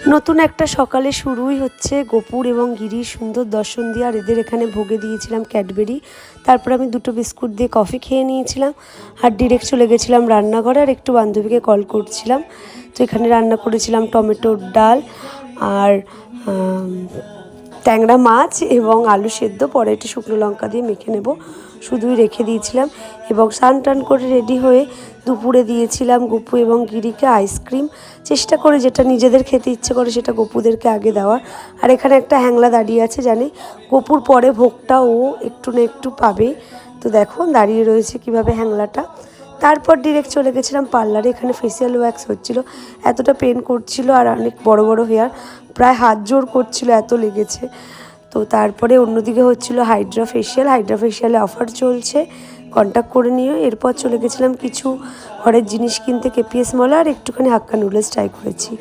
নতুন একটা সকালে শুরুই হচ্ছে গোপুর এবং গিরির সুন্দর দর্শন দিয়ে। আর এদের এখানে ভোগে দিয়েছিলাম ক্যাডবেরি। তারপর আমি দুটো বিস্কুট দিয়ে কফি খেয়ে নিয়েছিলাম আর ডিরেক্ট চলে গেছিলাম রান্নাঘরে। আর একটু বান্ধবীকে কল করছিলাম। তো এখানে রান্না করেছিলাম টমেটোর ডাল আর ট্যাংরা মাছ এবং আলু সেদ্ধ। পরে একটু শুকনো লঙ্কা দিয়ে মেখে নেব, শুধুই রেখে দিয়েছিলাম। এবং স্নান টান করে রেডি হয়ে দুপুরে দিয়েছিলাম গপু এবং গিরিকে আইসক্রিম। চেষ্টা করে যেটা নিজেদের খেতে ইচ্ছে করে সেটা গপুদেরকে আগে দেওয়ার। আর এখানে একটা হ্যাংলা দাঁড়িয়ে আছে, জানে গপুর পরে ভোগটা ও একটু না একটু পাবে। তো দেখো দাঁড়িয়ে রয়েছে কিভাবে হ্যাংলাটা। তারপর ডিরেক্ট চলে গেছিলাম পার্লারে। এখানে ফেসিয়াল ওয়্যাক্স হচ্ছিলো, এতটা পেন করছিল আর অনেক বড় বড় হেয়ার, প্রায় হাত জোর করছিল, এত লেগেছে। তো তারপরে অন্যদিকে হচ্ছিল হাইড্রা ফেসিয়াল। হাইড্রা ফেসিয়ালে অফার চলছে, কন্ট্যাক্ট করে নিও। এরপর চলে গেছিলাম কিছু ঘরের জিনিস কিনতে কেপিএস মলে, আর একটুখানি হাক্কা নুডলস ট্রাই করেছি।